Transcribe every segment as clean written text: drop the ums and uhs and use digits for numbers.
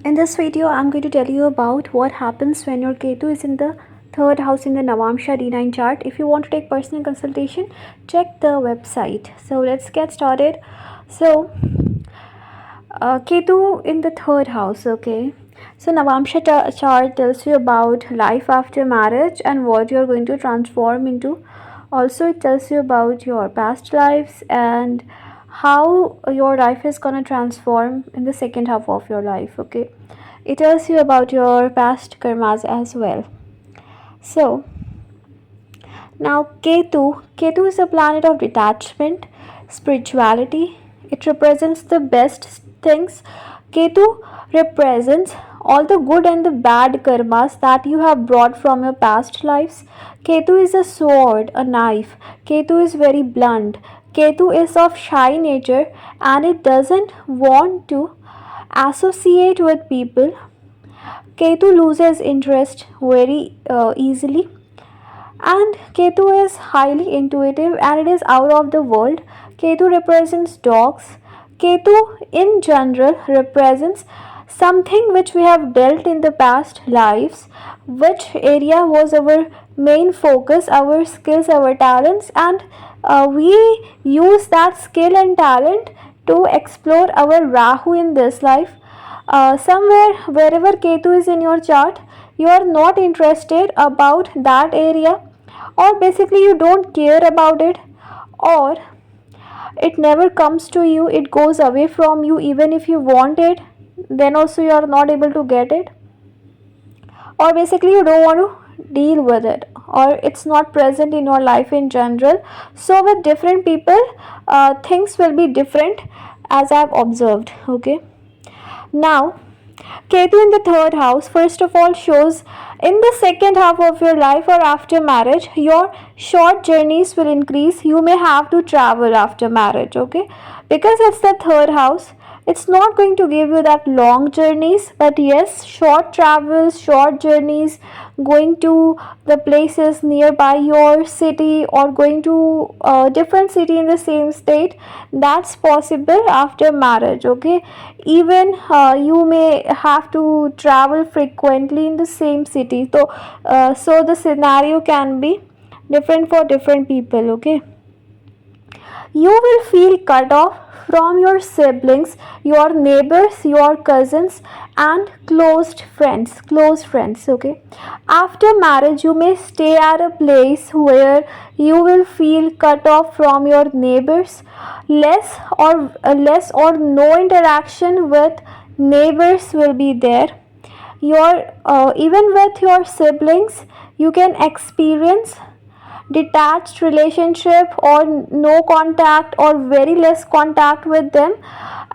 In this video, I'm going to tell you about what happens when your Ketu is in the third house in the Navamsa D9 chart. If you want to take personal consultation, check the website. So let's get started. So, Ketu in the third house, okay. So Navamsa chart tells you about life after marriage and what you're going to transform into. Also, it tells you about your past lives and how your life is gonna transform in the second half of your life, okay. It tells you about your past karmas as well. So now Ketu is a planet of detachment, spirituality. It represents the best things. Ketu represents all the good and the bad karmas that you have brought from your past lives. Ketu is a sword, a knife. Ketu is very blunt. Ketu is of shy nature and it doesn't want to associate with people. Ketu loses interest very easily, and Ketu is highly intuitive and it is out of the world. Ketu represents dogs. Ketu in general represents something which we have dealt in the past lives, which area was our main focus, our skills, our talents, and we use that skill and talent to explore our Rahu in this life. Somewhere, wherever Ketu is in your chart, you are not interested about that area, or basically you don't care about it, or it never comes to you, it goes away from you. Even if you want it, then also you are not able to get it, or basically you don't want to deal with it, or it's not present in your life in general. So with different people, things will be different, as I've observed, okay. Now Ketu in the third house, first of all, shows in the second half of your life or after marriage, your short journeys will increase. You may have to travel after marriage, okay? Because it's the third house, it's not going to give you that long journeys, but yes, short travels, short journeys, going to the places nearby your city or going to a different city in the same state, that's possible after marriage, okay. Even you may have to travel frequently in the same city, so the scenario can be different for different people, okay. You will feel cut off from your siblings, your neighbors, your cousins, and close friends, okay. After marriage, you may stay at a place where you will feel cut off from your neighbors. Less or no interaction with neighbors will be there. Your Even with your siblings, you can experience detached relationship or no contact or very less contact with them.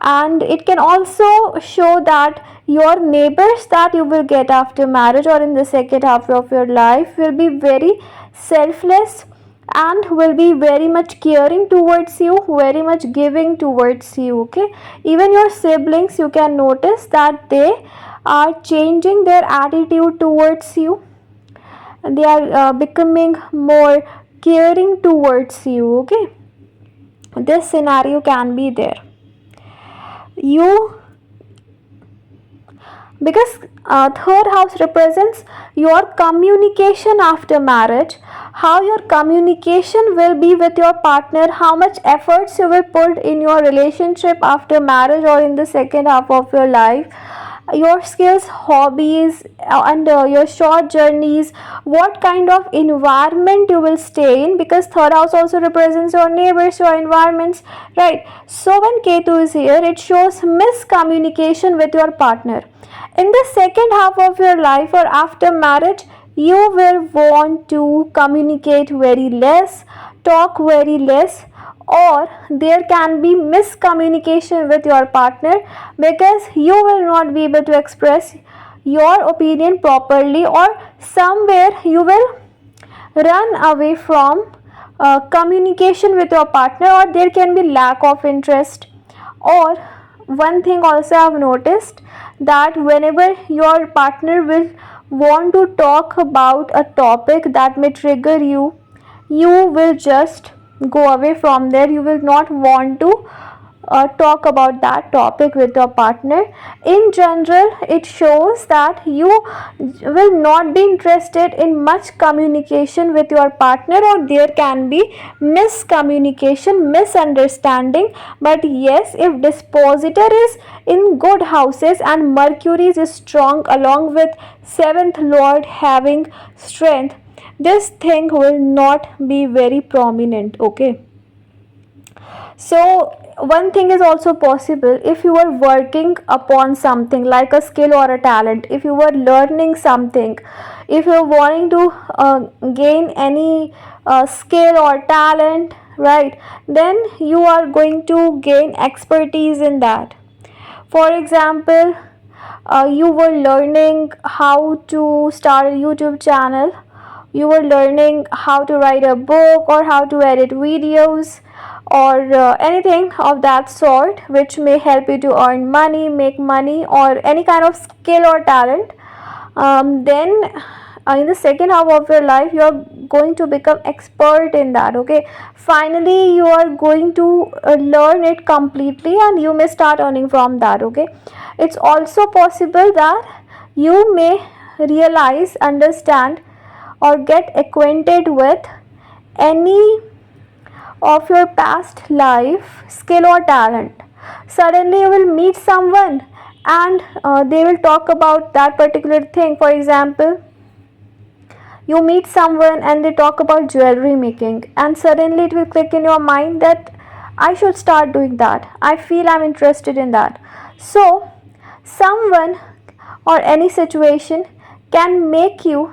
And it can also show that your neighbors that you will get after marriage or in the second half of your life will be very selfless and will be very much caring towards you, very much giving towards you, okay. Even your siblings, you can notice that they are changing their attitude towards you. They are becoming more caring towards you, okay. This scenario can be there. You Because third house represents your communication after marriage, how your communication will be with your partner, how much efforts you will put in your relationship after marriage or in the second half of your life, your skills, hobbies, and your short journeys, what kind of environment you will stay in, because third house also represents your neighbors, your environments, right. So when Ketu is here, it shows miscommunication with your partner. In the second half of your life or after marriage, you will want to communicate very less, talk very less, or there can be miscommunication with your partner because you will not be able to express your opinion properly, or somewhere you will run away from communication with your partner, or there can be lack of interest. Or one thing also I've noticed, that whenever your partner will want to talk about a topic that may trigger you, you will just go away from there. You will not want to talk about that topic with your partner. In general, it shows that you will not be interested in much communication with your partner, or there can be miscommunication, misunderstanding. But yes, if dispositor is in good houses and Mercury is strong along with 7th lord having strength, this thing will not be very prominent. Okay, so one thing is also possible, if you are working upon something like a skill or a talent, if you are learning something, if you are wanting to gain any skill or talent, right, then you are going to gain expertise in that. For example, you were learning how to start a YouTube channel, you were learning how to write a book or how to edit videos, or anything of that sort which may help you to earn money, make money, or any kind of skill or talent. Then in the second half of your life you are going to become expert in that. Okay, finally you are going to learn it completely and you may start earning from that. Okay, it's also possible that you may realize, understand, or get acquainted with any of your past life skill or talent. Suddenly you will meet someone and they will talk about that particular thing. For example, you meet someone and they talk about jewelry making, and suddenly it will click in your mind that I should start doing that, I feel I'm interested in that. So someone or any situation can make you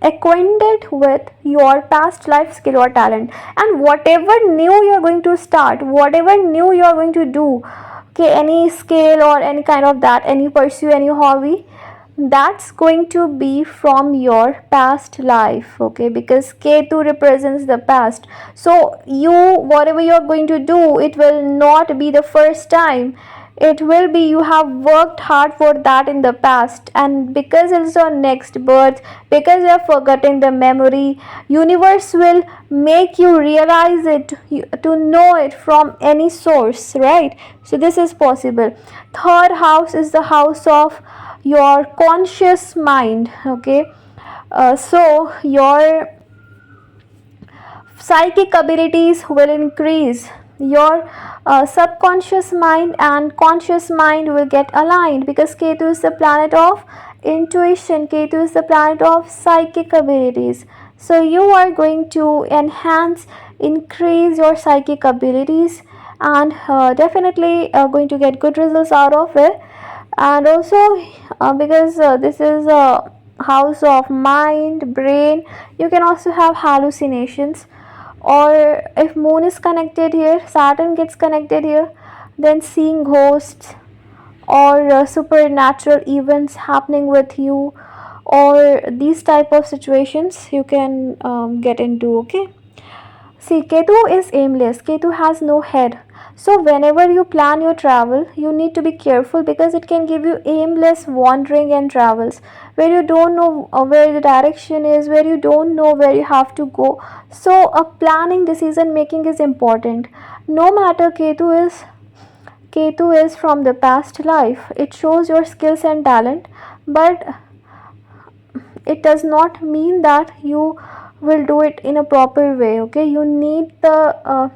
acquainted with your past life skill or talent, and whatever new you are going to start, whatever new you are going to do, okay, any skill or any kind of that, any pursue, any hobby, that's going to be from your past life. Okay, because Ketu represents the past, so you, whatever you are going to do, it will not be the first time, it will be you have worked hard for that in the past, and because it's your next birth, because you are forgetting the memory, universe will make you realize it, to know it from any source, right? So this is possible. Third house is the house of your conscious mind. Okay, so your psychic abilities will increase, your subconscious mind and conscious mind will get aligned, because Ketu is the planet of intuition, Ketu is the planet of psychic abilities. So you are going to enhance, increase your psychic abilities, and definitely going to get good results out of it. And also because this is a house of mind, brain, you can also have hallucinations, or if moon is connected here, Saturn gets connected here, then seeing ghosts or supernatural events happening with you, or these type of situations you can get into. Okay, see, Ketu is aimless, Ketu has no head. So, whenever you plan your travel, you need to be careful, because it can give you aimless wandering and travels where you don't know where the direction is, where you don't know where you have to go. So, a planning, decision making is important. No matter Ketu is from the past life, it shows your skills and talent, but it does not mean that you will do it in a proper way. Okay, you need the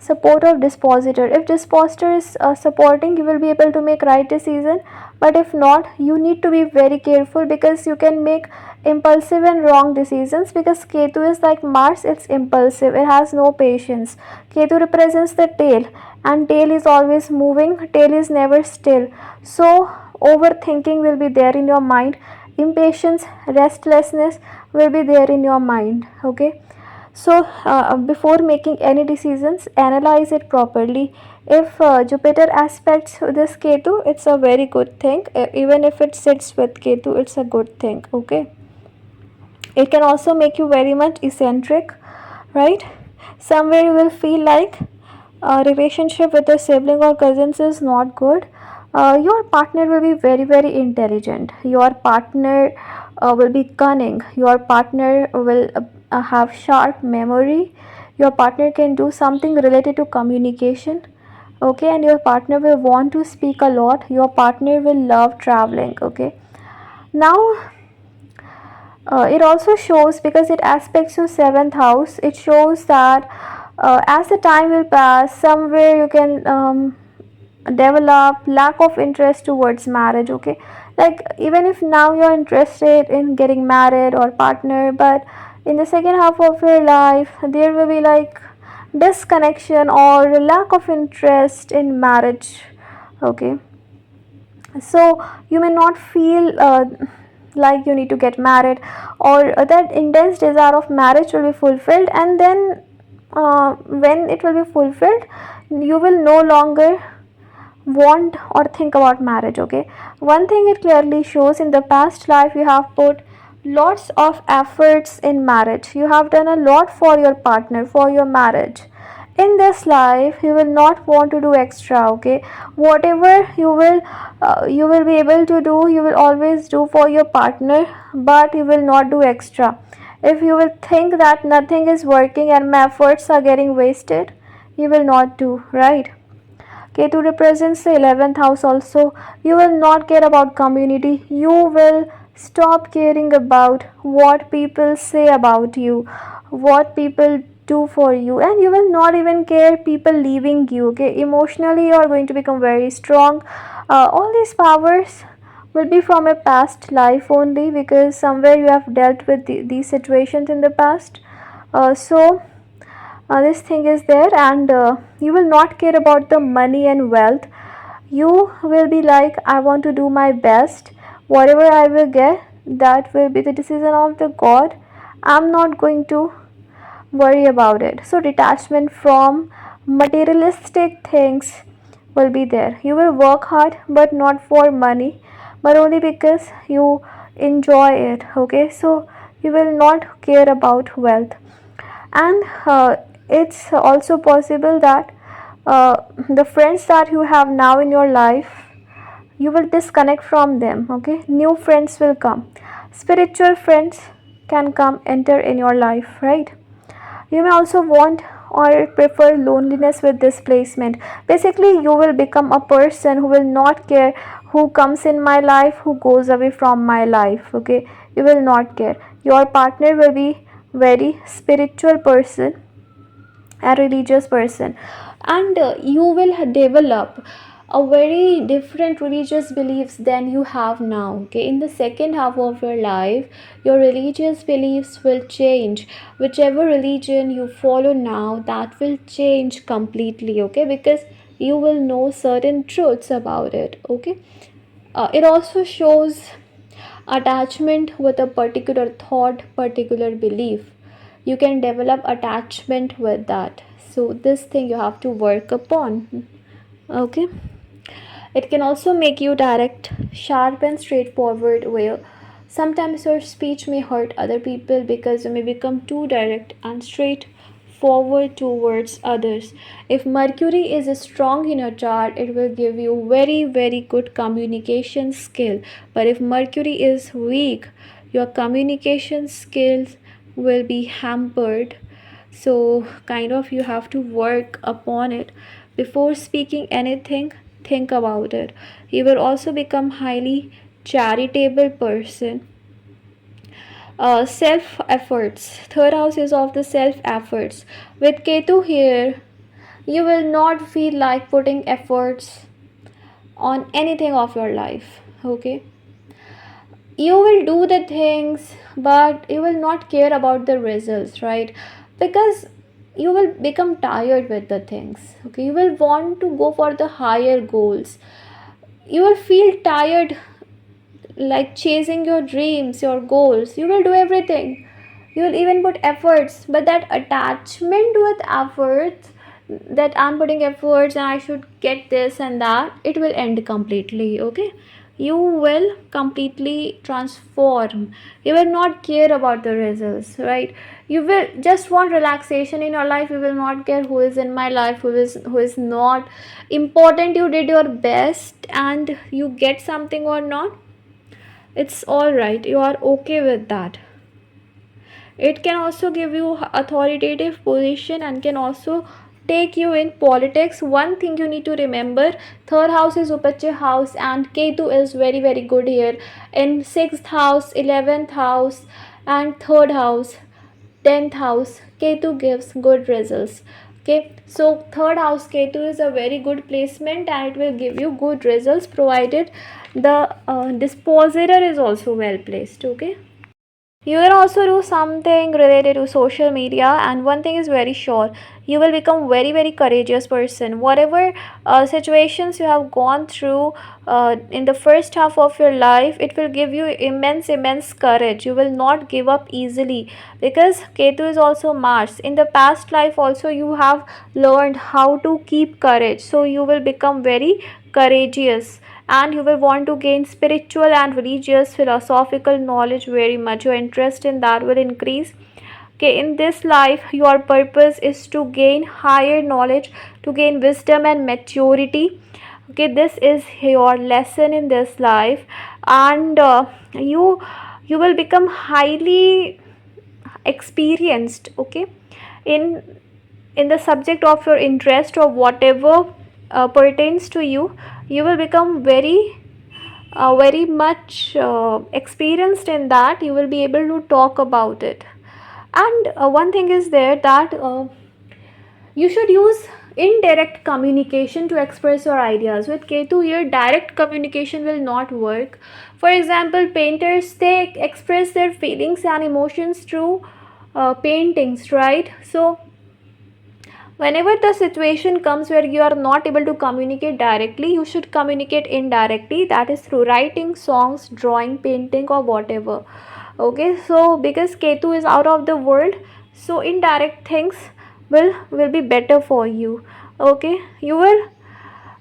support of dispositor. If dispositor is supporting, you will be able to make right decision, but if not, you need to be very careful, because you can make impulsive and wrong decisions, because Ketu is like Mars, it's impulsive, it has no patience. Ketu represents the tail, and tail is always moving, tail is never still. So overthinking will be there in your mind, impatience, restlessness will be there in your mind. Okay, so before making any decisions, analyze it properly. If Jupiter aspects this Ketu, it's a very good thing. Even if it sits with Ketu, it's a good thing. Okay, it can also make you very much eccentric, right? Somewhere you will feel like a relationship with a sibling or cousins is not good. Your partner will be very very intelligent, your partner will be cunning, your partner will have sharp memory, Your partner can do something related to communication, okay, and your partner will want to speak a lot. Your partner will love traveling, okay. Now it also shows, because it aspects your seventh house, it shows that as the time will pass, somewhere you can develop lack of interest towards marriage, okay. Like, even if now you're interested in getting married or partner, but in the second half of your life there will be like disconnection or lack of interest in marriage, okay. So you may not feel like you need to get married, or that intense desire of marriage will be fulfilled, and then when it will be fulfilled, you will no longer want or think about marriage, okay. One thing it clearly shows, in the past life you have put lots of efforts in marriage, you have done a lot for your partner, for your marriage. In this life you will not want to do extra, okay. Whatever you will be able to do, you will always do for your partner, but you will not do extra. If you will think that nothing is working and my efforts are getting wasted, you will not do, right. Ketu represents the 11th house also. You will not care about community. You will stop caring about what people say about you, what people do for you, and you will not even care people leaving you. Okay, emotionally you are going to become very strong. All these powers will be from a past life only, because somewhere you have dealt with these situations in the past. So this thing is there, and you will not care about the money and wealth. You will be like, I want to do my best. Whatever I will get, that will be the decision of the god. I'm not going to worry about it. So detachment from materialistic things will be there. You will work hard, but not for money, but only because you enjoy it, okay. So you will not care about wealth. And it's also possible that the friends that you have now in your life, you will disconnect from them, okay. New friends will come, spiritual friends can come enter in your life, right. You may also want or prefer loneliness with displacement. Basically you will become a person who will not care who comes in my life, who goes away from my life, okay. You will not care. Your partner will be very spiritual person, a religious person, and you will develop a very different religious beliefs than you have now, okay. In the second half of your life, your religious beliefs will change. Whichever religion you follow now, that will change completely, okay, because you will know certain truths about it, okay. It also shows attachment with a particular thought, particular belief. You can develop attachment with that. So this thing you have to work upon, okay. It can also make you direct, sharp and straightforward, where sometimes your speech may hurt other people because you may become too direct and straightforward towards others. If Mercury is strong in your chart, it will give you very good communication skill. But if Mercury is weak, your communication skills will be hampered. So kind of you have to work upon it. Before speaking anything, think about it. You will also become highly charitable person. Self efforts, third house is of the self efforts. With Ketu here, you will not feel like putting efforts on anything of your life, okay. You will do the things, but you will not care about the results, right, because you will become tired with the things, okay. You will want to go for the higher goals. You will feel tired, like chasing your dreams, your goals. You will do everything, you will even put efforts, but that attachment with efforts, that I'm putting efforts and I should get this and that, it will end completely, okay. You will completely transform. You will not care about the results, right. You will just want relaxation in your life. You will not care who is in my life, who is not important. You did your best and you get something or not, it's all right. You are okay with that. It can also give you authoritative position and can also take you in politics. One thing you need to remember, third house is upacha house and Ketu is very very good here. In sixth house, 11th house and third house, 10th house, Ketu gives good results. Okay, so third house Ketu is a very good placement and it will give you good results provided the dispositor is also well placed. Okay, you can also do something related to social media, and one thing is very sure, you will become very very courageous person. Whatever situations you have gone through in the first half of your life, it will give you immense courage. You will not give up easily because Ketu is also Mars. In the past life also you have learned how to keep courage, so you will become very courageous and you will want to gain spiritual and religious philosophical knowledge very much. Your interest in that will increase. Okay, in this life your purpose is to gain higher knowledge, to gain wisdom and maturity. Okay, this is your lesson in this life, and you will become highly experienced. Okay, in in the subject of your interest or whatever pertains to you, you will become very much experienced in that. You will be able to talk about it. And one thing is there that you should use indirect communication to express your ideas. With Ketu here, direct communication will not work. For example, painters, they express their feelings and emotions through paintings, right? So whenever the situation comes where you are not able to communicate directly, you should communicate indirectly, that is through writing, songs, drawing, painting or whatever. Okay, so because Ketu is out of the world, so indirect things will be better for you. Okay, you will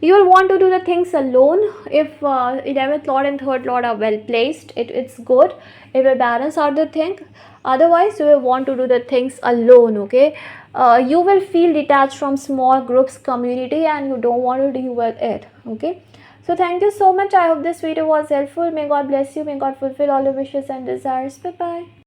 want to do the things alone. If 11th lord and third lord are well placed, it's good, it will balance out the thing. Otherwise you will want to do the things alone. Okay, you will feel detached from small groups community and you don't want to deal with it. Okay, so thank you so much. I hope this video was helpful. May God bless you. May God fulfill all your wishes and desires. Bye bye.